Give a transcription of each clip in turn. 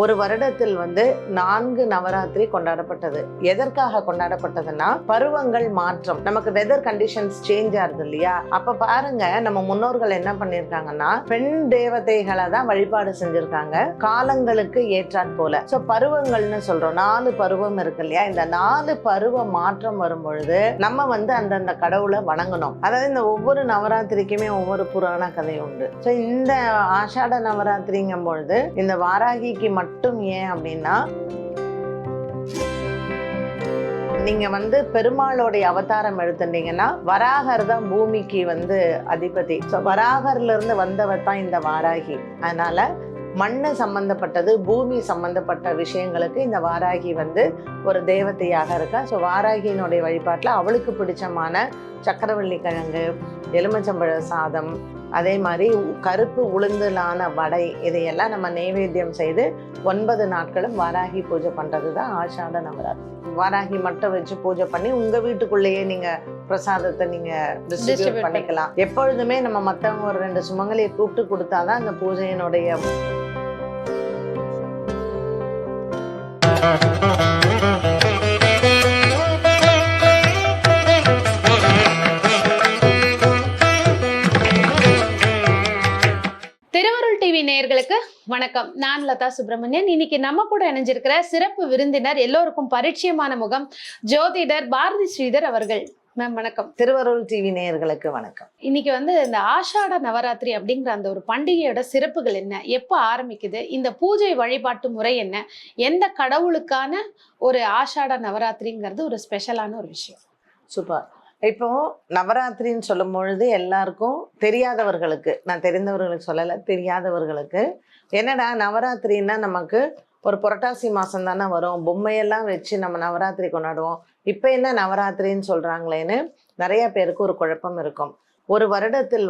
ஒரு வருடத்தில் 4 நவராத்திரி கொண்டாடப்பட்டது. எதற்காக கொண்டாடப்பட்டதுன்னா, பருவங்கள் மாற்றம், நமக்கு வெதர் கண்டிஷன்ஸ் சேஞ்ச் ஆகுது இல்லையா? அப்ப பாருங்க, நம்ம முன்னோர்கள் என்ன பண்ணிருக்காங்கன்னா, பெண் தேவதைகளை தான் வழிபாடு செஞ்சிருக்காங்க, காலங்களுக்கு ஏற்றாற் போல. சோ பருவங்கள்னு சொல்றோம், 4 பருவம் இருக்கு இல்லையா? இந்த 4 பருவ மாற்றம் வரும் பொழுது நம்ம அந்தந்த கடவுளை வணங்கணும். அதாவது இந்த ஒவ்வொரு நவராத்திரிக்குமே ஒவ்வொரு புராண கதை உண்டு. சோ இந்த ஆஷாட நவராத்திரிங்கும் பொழுது இந்த வாராகிக்கு மட்டும் ஏன் அப்படின்னா, நீங்க பெருமாளுடைய அவதாரம் எடுத்துட்டீங்கன்னா, வராகர் தான் பூமிக்கு அதிபதி. வராகர்ல இருந்து வந்தவர் தான் இந்த வாராகி. அதனால மண்ணு சம்பந்தப்பட்டது, பூமி சம்பந்தப்பட்ட விஷயங்களுக்கு இந்த வாராகி ஒரு தேவதையாக இருக்கா. ஸோ வாராகியினுடைய வழிபாட்டில் அவளுக்கு பிடிச்சமான சக்கரவள்ளி கிழங்கு, எலுமிச்சம்பழ சாதம், அதே மாதிரி கருப்பு உளுந்தலான வடை, இதையெல்லாம் நம்ம நைவேத்தியம் செய்து 9 நாட்களும் வாராகி பூஜை பண்றது தான் ஆஷாட நவராத்திரி. வாராகி மட்டும் வச்சு பூஜை பண்ணி உங்க வீட்டுக்குள்ளேயே நீங்க பிரசாதத்தை நீங்க டிஸ்ட்ரிபியூட் பண்ணிக்கலாம். எப்பொழுதுமே நம்ம மற்றவங்க ஒரு 2 சுமங்கலியை கூப்பிட்டு கொடுத்தாதான் அந்த பூஜையினுடைய திருவருள் டிவி நேயர்களுக்கு வணக்கம். நான் லதா சுப்பிரமணியன். இன்னைக்கு நம்ம கூட இணைஞ்சிருக்கிற சிறப்பு விருந்தினர், எல்லோருக்கும் பரிச்சயமான முகம், ஜோதிடர் பாரதி ஸ்ரீதர் அவர்கள். மேம் வணக்கம். திருவருள் டிவி நேயர்களுக்கு வணக்கம். இன்னைக்கு இந்த ஆஷாட நவராத்திரி அப்படிங்கிற அந்த ஒரு பண்டிகையோட சிறப்புகள் என்ன, எப்போ ஆரம்பிக்குது, இந்த பூஜை வழிபாட்டு முறை என்ன, எந்த கடவுளுக்கான ஒரு ஆஷாட நவராத்திரிங்கிறது ஒரு ஸ்பெஷலான ஒரு விஷயம். சூப்பர். இப்போ நவராத்திரின்னு சொல்லும் பொழுது எல்லாருக்கும் தெரியாதவர்களுக்கு, நான் தெரிந்தவர்களுக்கு சொல்லலை, தெரியாதவர்களுக்கு என்னடா நவராத்திரின்னா நமக்கு ஒரு புரட்டாசி மாதம் தானே வரும், பொம்மையெல்லாம் வச்சு நம்ம நவராத்திரி கொண்டாடுவோம், இப்போ என்ன நவராத்திரின்னு சொல்கிறாங்களேன்னு நிறைய பேருக்கு ஒரு குழப்பம் இருக்கும். ஒரு வருடத்தில்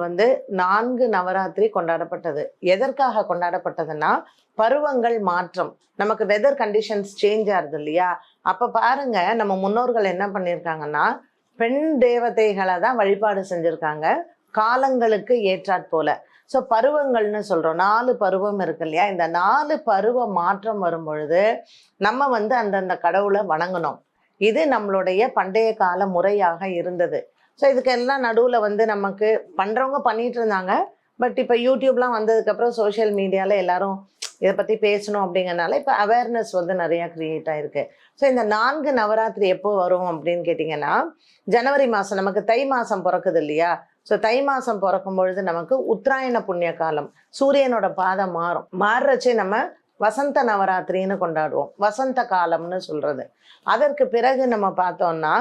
4 நவராத்திரி கொண்டாடப்பட்டது. எதற்காக கொண்டாடப்பட்டதுன்னா, பருவங்கள் மாற்றம், நமக்கு வெதர் கண்டிஷன்ஸ் சேஞ்ச் ஆகுது இல்லையா? அப்போ பாருங்க, நம்ம முன்னோர்கள் என்ன பண்ணியிருக்காங்கன்னா, பெண் தேவதைகளை தான் வழிபாடு செஞ்சுருக்காங்க, காலங்களுக்கு ஏற்றாற் போல. ஸோ பருவங்கள்னு சொல்கிறோம், 4 பருவம் இருக்கு இல்லையா? இந்த 4 பருவ மாற்றம் வரும் பொழுது நம்ம அந்தந்த கடவுளை வணங்கணும். இது நம்மளுடைய பண்டைய கால முறையாக இருந்தது. ஸோ இதுக்கெல்லாம் நடுவில் நமக்கு பண்ணுறவங்க பண்ணிட்டு இருந்தாங்க. பட் இப்போ யூடியூப்லாம் வந்ததுக்கப்புறம் சோஷியல் மீடியாவில் எல்லாரும் இதை பற்றி பேசணும் அப்படிங்கிறனால இப்போ அவேர்னஸ் நிறையா க்ரியேட் ஆகிருக்கு. ஸோ இந்த 4 நவராத்திரி எப்போ வரும் அப்படின்னு கேட்டிங்கன்னா, ஜனவரி மாதம் நமக்கு தை மாதம் பிறக்குது இல்லையா? ஸோ தை மாதம் பிறக்கும் பொழுது நமக்கு உத்தராயண புண்ணிய காலம், சூரியனோட பாதம் மாறுறச்சே நம்ம வசந்த நவராத்திரின்னு கொண்டாடுவோம், வசந்த காலம்னு சொல்கிறது. அதற்கு பிறகு நம்ம பார்த்தோம்னா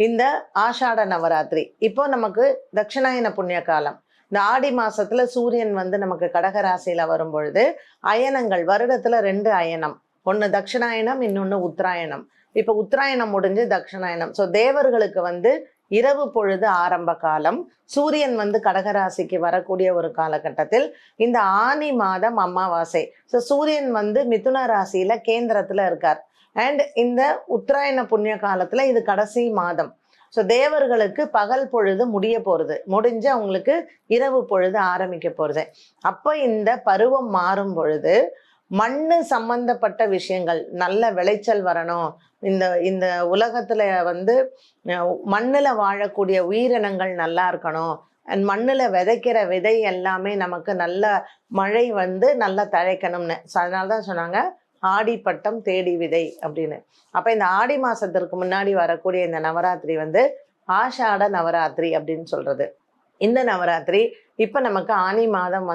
இந்த ஆஷாட நவராத்திரி, இப்போ நமக்கு தட்சிணாயன புண்ணிய காலம். இந்த ஆடி மாசத்துல சூரியன் நமக்கு கடகராசியில வரும் பொழுது அயனங்கள், வருடத்துல 2 அயனம், ஒன்று தட்சிணாயனம், இன்னொன்று உத்தராயணம். இப்போ உத்தராயணம் முடிஞ்சு தட்சிணாயனம். ஸோ தேவர்களுக்கு இரவு பொழுது ஆரம்ப காலம், சூரியன் கடகராசிக்கு வரக்கூடிய ஒரு காலகட்டத்தில் இந்த ஆனி மாதம் அமாவாசை. ஸோ சூரியன் மிதுன ராசியில கேந்திரத்துல இருக்கார். அண்ட் இந்த உத்தராயண புண்ணிய காலத்துல இது கடைசி மாதம். ஸோ தேவர்களுக்கு பகல் பொழுது முடிய போகிறது, முடிஞ்சு அவங்களுக்கு இரவு பொழுது ஆரம்பிக்க போகிறது. அப்போ இந்த பருவம் மாறும் பொழுது மண்ணு சம்பந்தப்பட்ட விஷயங்கள், நல்ல விளைச்சல் வரணும், இந்த உலகத்துல மண்ணுல வாழக்கூடிய உயிரினங்கள் நல்லா இருக்கணும், அண்ட் மண்ணுல விதைக்கிற விதை எல்லாமே நமக்கு நல்ல மழை நல்லா தழைக்கணும்னு. அதனால்தான் சொன்னாங்க ஆடி பட்டம் தேடி விதை அப்படின்னு. அப்ப இந்த ஆடி மாசத்திற்கு முன்னாடி வரக்கூடிய இந்த நவராத்திரி ஆஷாட நவராத்திரி அப்படின்னு சொல்றது. இந்த நவராத்திரி இப்ப நமக்கு ஆனி மாதம்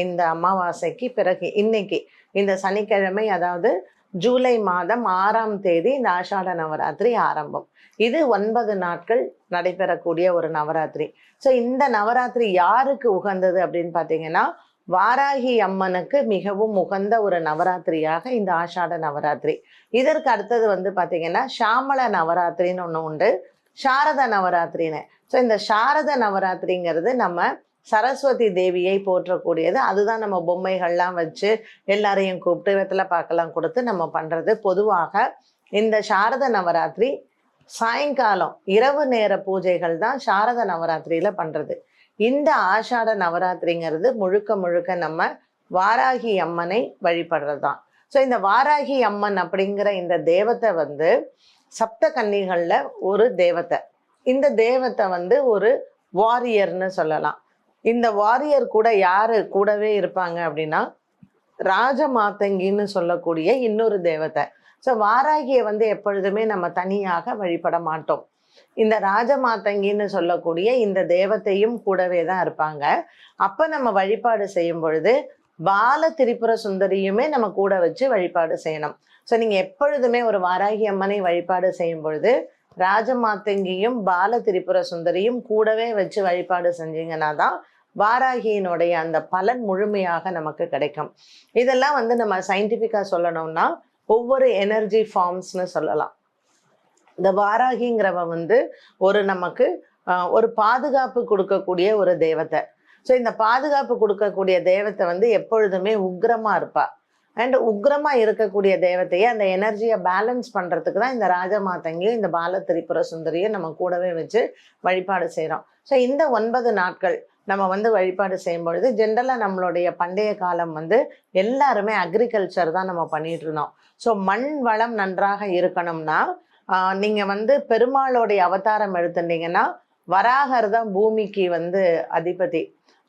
இந்த அமாவாசைக்கு பிறகு இன்னைக்கு இந்த சனிக்கிழமை, அதாவது ஜூலை மாதம் 6ஆம் தேதி இந்த ஆஷாட நவராத்திரி ஆரம்பம். இது 9 நாட்கள் நடைபெறக்கூடிய ஒரு நவராத்திரி. ஸோ இந்த நவராத்திரி யாருக்கு உகந்தது அப்படின்னு பார்த்தீங்கன்னா, வாராகி அம்மனுக்கு மிகவும் உகந்த ஒரு நவராத்திரியாக இந்த ஆஷாட நவராத்திரி. இதற்கு அடுத்தது பார்த்தீங்கன்னா ஷாமள நவராத்திரின்னு ஒன்று உண்டு, சாரத நவராத்திரின்னு. ஸோ இந்த சாரத நவராத்திரிங்கிறது நம்ம சரஸ்வதி தேவியை போற்றக்கூடியது. அதுதான் நம்ம பொம்மைகள்லாம் வச்சு எல்லாரையும் கூப்பிட்டு வெத்தலை பாக்கெல்லாம் கொடுத்து நம்ம பண்ணுறது. பொதுவாக இந்த சாரத நவராத்திரி சாயங்காலம் இரவு நேர பூஜைகள் தான் சாரத நவராத்திரியில் பண்ணுறது. இந்த ஆஷாட நவராத்திரிங்கிறது முழுக்க முழுக்க நம்ம வாராகி அம்மனை வழிபடுறது தான். ஸோ இந்த வாராகி அம்மன் அப்படிங்கிற இந்த தேவத்தை வந்து சப்த கன்னிகள்ல ஒரு தேவத்தை. இந்த தேவத்தை வந்து ஒரு வாரியர்னு சொல்லலாம். இந்த வாரியர் கூட யாரு கூடவே இருப்பாங்க அப்படின்னா ராஜமாதங்கின்னு சொல்லக்கூடிய இன்னொரு தேவதை. ஸோ வாராகியை வந்து எப்பொழுதுமே நம்ம தனியாக வழிபட மாட்டோம். இந்த ராஜமாதங்கின்னு சொல்லக்கூடிய இந்த தேவத்தையும் கூடவே தான் இருப்பாங்க. அப்ப நம்ம வழிபாடு செய்யும் பொழுது பால திரிபுர சுந்தரியுமே நம்ம கூட வச்சு வழிபாடு செய்யணும். ஸோ நீங்க எப்பொழுதுமே ஒரு வாராகி அம்மனை வழிபாடு செய்யும் பொழுது ராஜமாதங்கியும் பால திரிபுர சுந்தரியும் கூடவே வச்சு வழிபாடு செஞ்சீங்கன்னா தான் வாராகியினுடைய அந்த பலன் முழுமையாக நமக்கு கிடைக்கும். இதெல்லாம் வந்து நம்ம சயின்டிஃபிக்கா சொல்லணும்னா ஒவ்வொரு எனர்ஜி ஃபார்ம்ஸ்னு சொல்லலாம். இந்த வாராகிங்கிறவ வந்து ஒரு நமக்கு ஒரு பாதுகாப்பு கொடுக்கக்கூடிய ஒரு தேவதை. ஸோ இந்த பாதுகாப்பு கொடுக்கக்கூடிய தேவத்தை வந்து எப்பொழுதுமே உக்ரமா இருப்பா. அண்ட் உக்ரமா இருக்கக்கூடிய தேவத்தையை அந்த எனர்ஜியை பேலன்ஸ் பண்றதுக்கு தான் இந்த ராஜமாதங்கியும் இந்த பால திரிபுர சுந்தரியும் நம்ம கூடவே வச்சு வழிபாடு செய்கிறோம். ஸோ இந்த 9 நாட்கள் நம்ம வந்து வழிபாடு செய்யும் பொழுது ஜென்ரலாக நம்மளுடைய பண்டைய காலம் வந்து எல்லாருமே அக்ரிகல்ச்சர் தான் நம்ம பண்ணிட்டு இருந்தோம். ஸோ மண் வளம் நன்றாக இருக்கணும்னா நீங்க வந்து பெருமாளுடைய அவதாரம் எடுத்துட்டீங்கன்னா வராகர் தான் பூமிக்கு வந்து அதிபதி.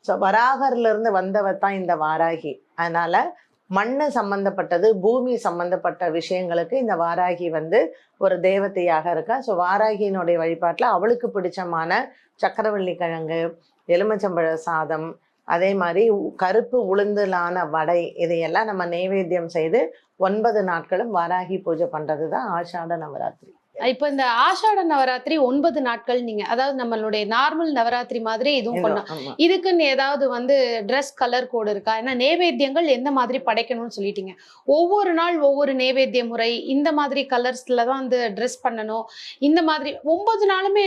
ஸோ வராகர்ல இருந்து வந்தவர் தான் இந்த வாராகி. அதனால மண்ணு சம்பந்தப்பட்டது பூமி சம்பந்தப்பட்ட விஷயங்களுக்கு இந்த வாராகி வந்து ஒரு தேவதையாக இருக்கா. ஸோ வாராகியினுடைய வழிபாட்டில் அவளுக்கு பிடிச்சமான சக்கரவள்ளி கிழங்கு, எலுமிச்சம்பழ சாதம், அதே மாதிரி கருப்பு உளுந்தலான வடை, இதையெல்லாம் நம்ம நைவேத்தியம் செய்து 9 நாட்களும் வாராகி பூஜை பண்றது தான் ஆஷாட நவராத்திரி. இப்ப இந்த ஆஷாட நவராத்திரி 9 நாட்கள் நீங்க அதாவது நம்மளுடைய நார்மல் நவராத்திரி மாதிரி இதுவும் பண்ணலாம். இதுக்குன்னு ஏதாவது வந்து ட்ரெஸ் கலர் கோடு இருக்கா? ஏன்னா நைவேத்தியங்கள் எந்த மாதிரி படைக்கணும்னு சொல்லிட்டீங்க. ஒவ்வொரு நாள் ஒவ்வொரு நைவேத்திய முறை, இந்த மாதிரி கலர்ஸ்ல தான் வந்து ட்ரெஸ் பண்ணணும். இந்த மாதிரி 9 நாளுமே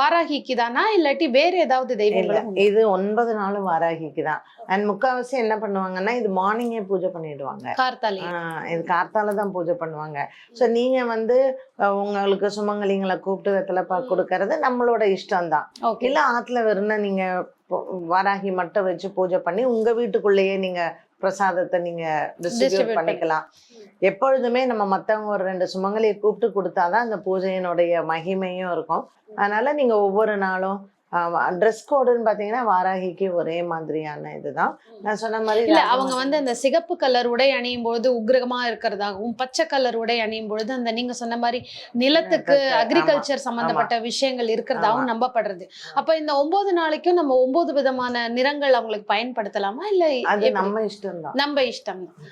வாராகிக்கு தானா இல்லாட்டி வேற ஏதாவது தெய்வங்கள்? இது 9 நாளும் வாராகிக்கு தான். அண்ட் முக்காவாசி என்ன பண்ணுவாங்கன்னா இது மார்னிங்கே பூஜை பண்ணிடுவாங்க. கார்த்தாலே இது கார்த்தால தான் பூஜை பண்ணுவாங்க. ஸோ நீங்க வந்து உங்களுக்கு சுமங்கலிங்களை கூப்பிட்டு வெத்தலைப்பா கொடுக்கறது நம்மளோட இஷ்டம்தான். இல்ல ஆத்துல வெறும்னா நீங்க வாராகி மட்டும் வச்சு பூஜை பண்ணி உங்க வீட்டுக்குள்ளேயே நீங்க பிரசாதத்தை நீங்க டிஸ்ட்ரிபியூட் பண்ணிக்கலாம். எப்பொழுதுமே நம்ம மத்தவங்க ஒரு 2 சுமங்கலியை கூப்பிட்டு கொடுத்தாதான் அந்த பூஜையினுடைய மகிமையும் இருக்கும். அதனால நீங்க ஒவ்வொரு நாளும் ட்ரெஸ் கோடுன்னு பாத்தீங்கன்னா வாராகிக்கு ஒரே மாதிரியான இதுதான். நான் சொன்ன மாதிரி இல்ல அவங்க வந்து அந்த சிகப்பு கலர் உடை அணியும் பொழுது உக்ரகமா இருக்கிறதாகவும், பச்சை கலர் உடை அணியும் பொழுது அந்த நீங்க சொன்ன மாதிரி நிலத்துக்கு அக்ரிகல்ச்சர் சம்பந்தப்பட்ட விஷயங்கள் இருக்கிறதாகவும் நம்பப்படுறது. அப்ப இந்த 9 நாளைக்கும் நம்ம 9 விதமான நிறங்கள் அவங்களுக்கு பயன்படுத்தலாமா? இல்ல அது நம்ம இஷ்டம் தான். நம்ம இஷ்டம் தான்.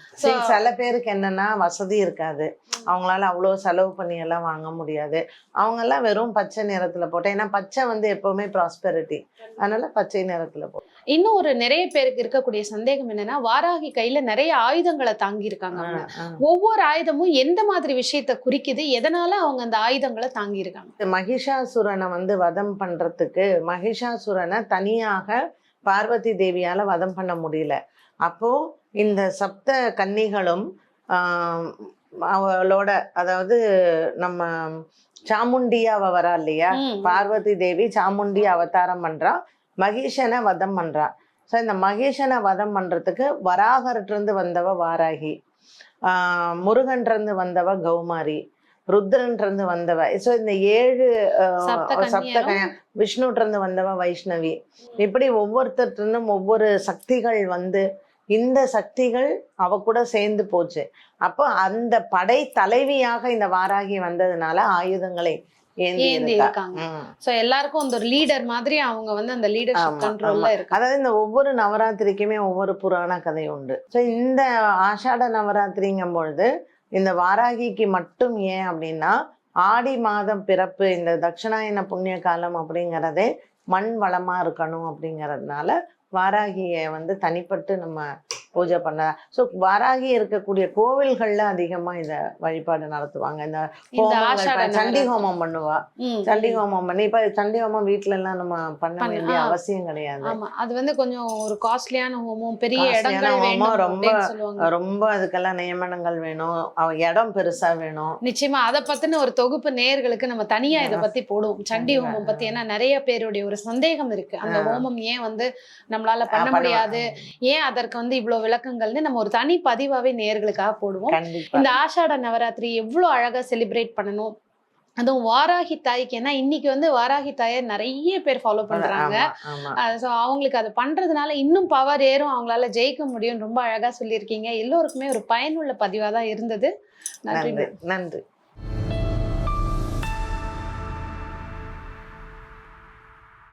சில பேருக்கு என்னன்னா வசதி இருக்காது, அவங்களால அவ்வளவு செலவு பண்ணி எல்லாம் வாங்க முடியாது. அவங்க எல்லாம் வெறும் பச்சை நிறத்துல போட்டேன். ஏன்னா பச்சை வந்து எப்பவுமே ப்ராஸ்பெரிட்டி, அதனால பச்சை நிறத்துல போட்டேன். இன்னும் ஒரு நிறைய பேருக்கு இருக்கக்கூடிய சந்தேகம் என்னன்னா வாராகி கையில நிறைய ஆயுதங்களை தாங்கி இருக்காங்க. ஒவ்வொரு ஆயுதமும் எந்த மாதிரி விஷயத்த குறிக்குது, எதனால அவங்க அந்த ஆயுதங்களை தாங்கி இருக்காங்க? மகிஷாசுரனை வந்து வதம் பண்றதுக்கு மகிஷாசுரனை தனியாக பார்வதி தேவியால வதம் பண்ண முடியல. அப்போ இந்த சப்த கன்னிகளும் அவளோட, அதாவது நம்ம சாமுண்டியா அவ வரா இல்லையா, பார்வதி தேவி சாமுண்டி அவதாரம் பண்றா, மகிஷனை வதம் பண்றா. ஸோ இந்த மகிஷனை வதம் பண்றதுக்கு வராகர்கிட்ட வந்தவ வாராகி, முருகன்றது வந்தவ கௌமாரி, ருத்ரன்றது வந்தவ. ஸோ இந்த 7 சப்த விஷ்ணுட்டு வந்தவ வைஷ்ணவி. இப்படி ஒவ்வொருத்தருந்தும் ஒவ்வொரு சக்திகள் வந்து இந்த சக்திகள் அவ கூட சேர்ந்து போச்சு. அப்போ அந்த படை தலைவியாக இந்த வாராகி வந்ததுனால ஆயுதங்களை ஏந்தி இருக்காங்க. சோ எல்லாருக்கும் அந்த ஒரு லீடர் மாதிரி அவங்க வந்து அந்த லீடர்ஷிப் கண்ட்ரோல்ல இருக்கு. அதாவது இந்த ஒவ்வொரு நவராத்திரிக்குமே ஒவ்வொரு புராண கதை உண்டு. ஸோ இந்த ஆஷாட நவராத்திரிங்கும் பொழுது இந்த வாராகிக்கு மட்டும் ஏன் அப்படின்னா ஆடி மாதம் பிறப்பு, இந்த தட்சிணாயன புண்ணிய காலம் அப்படிங்கிறதே மண் வளமா இருக்கணும் அப்படிங்கிறதுனால வாராகியை வந்து தனிப்பட்டு நம்ம பூஜை பண்ண. ஸோ வாராகி இருக்கக்கூடிய கோவில்கள்ல அதிகமா இத வழிபாடு நடத்துவாங்க. இந்த சண்டி ஹோமம் பண்ணுவா. சண்டி ஹோமம் பண்ணி இப்ப சண்டி ஹோமம் வீட்டுல எல்லாம் நம்ம பண்ண வேண்டிய அவசியம் கிடையாது. அது வந்து கொஞ்சம் ஒரு காஸ்ட்லியான ஹோமம், பெரிய இடங்கள் வேணும், ரொம்ப அதுக்கெல்லாம் நியமனங்கள் வேணும், இடம் பெருசா வேணும். நிச்சயமா அதை பத்தின ஒரு தொகுப்பு நேயர்களுக்கு நம்ம தனியா இதை பத்தி போடுவோம், சண்டி ஹோமம் பத்தி. ஏன்னா நிறைய பேருடைய ஒரு சந்தேகம் இருக்கு, அந்த ஹோமம் ஏன் வந்து நம்மளால பண்ண முடியாது, ஏன் அதற்கு வந்து இவ்வளவு இவ்வளவு விளக்கங்கள்னு நம்ம ஒரு தனி பதிவாவே நேயர்களுக்காக போடுவோம். கண்டிப்பா. இந்த ஆஷாட நவராத்திரி எவ்வளவு அழகா செலிப்ரேட் பண்ணணும், அதுவும் வாராகி தாய்க்கு, ஏன்னா இன்னைக்கு வந்து வாராகி தாயை நிறைய பேர் ஃபாலோ பண்றாங்க. ஆமா, ஆமா. ஸோ அவங்களுக்கு அதை பண்றதுனால இன்னும் பவர் ஏறும், அவங்களால ஜெயிக்க முடியும். ரொம்ப அழகா சொல்லியிருக்கீங்க. எல்லோருக்குமே ஒரு பயனுள்ள பதிவா தான் இருந்தது. நன்றி நன்றி மேம். நன்றி.